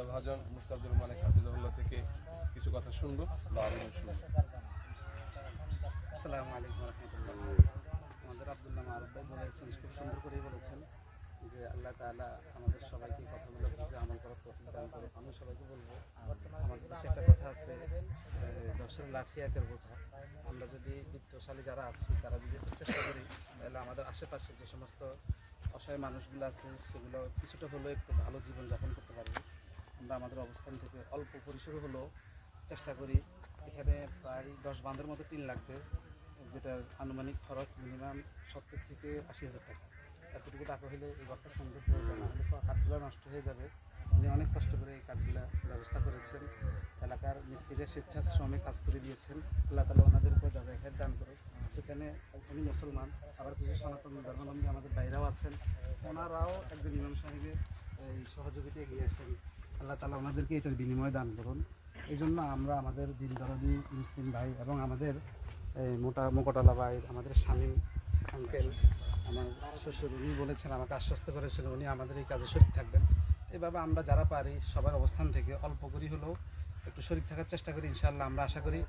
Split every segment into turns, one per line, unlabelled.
মহাজন মুস্তাফিজুর মালিক হাফিজাহুল্লাহ থেকে কিছু কথা শুনবো বা আবেদন শুনবো।
আসসালামু আলাইকুম রহমতুল্লাহ। আমাদের আব্দুল্লাহ মারুফ ভাই বলেছেন, খুব সুন্দর করেই বলেছেন যে আল্লাহ তাআলা আমাদের সবাইকে কথাগুলো বুঝে আমল করার তৌফিক দান করুন। আমি সবাইকে বলবো, আমাদের দেশে একটা কথা আছে, দশের লাঠি একের বোঝা। আমরা যদি বিত্তশালী যারা আছি তারা যদি একটু চেষ্টা করি, তাহলে আমাদের আশেপাশে যে সমস্ত অসহায় মানুষগুলো আছে সেগুলো কিছুটা হলেও একটু ভালো জীবনযাপন করতে পারবে। আমরা আমাদের অবস্থান থেকে অল্প পরিসরে হলেও চেষ্টা করি। এখানে প্রায় 10 বাঁধের মতো টিন লাগবে, যেটার আনুমানিক খরচ মিনিমাম 70 থেকে 80,000 টাকা। এতটুকু টাকা হলে এই ঘরটা সুন্দর হয়ে যাবে, নাহলে তো কাঠগুলো নষ্ট হয়ে যাবে। উনি অনেক কষ্ট করে এই কাঠগুলা ব্যবস্থা করেছেন, এলাকার মিস্ত্রিরা স্বেচ্ছাশ্রমে কাজ করে দিয়েছেন। আল্লাহ তাআলা ওনাদেরকে যাবে হেদ দান করুক। এখানে উনি মুসলমান, আবার কিছু সনাতন ধর্মাবলম্বী আমাদের বাইরেও আছেন, ওনারাও একজন ইমাম সাহেবের এই সহযোগিতায় গিয়েছেন। আল্লাহ তাআলা ওনাদেরকে এটার বিনিময় দান করুন। এই জন্য আমরা আমাদের দিনদরদি মুসলিম ভাই এবং আমাদের মোকটালা ভাই, আমাদের স্বামী আঙ্কেল, আমার শ্বশুর, উনি বলেছেন, আমাকে আশ্বস্ত করেছেন উনি আমাদের এই কাজে শরীক থাকবেন। এভাবে আমরা যারা পারি সবার অবস্থান থেকে অল্প করি হলেও একটু শরীক থাকার চেষ্টা করি। ইনশাআল্লাহ আমরা আশা করি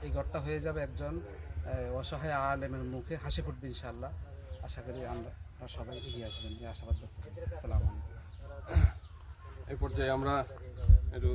এই ঘরটা হয়ে যাবে একজন অসহায় আলেমের মুখে হাসি ফুটবে ইনশাআল্লাহ। আশা করি আমরা সবাই এগিয়ে আসবেন, এই আশাবাদ ব্যক্ত করি। আসসালামু আলাইকুম।
এই পর্যায়ে আমরা একটু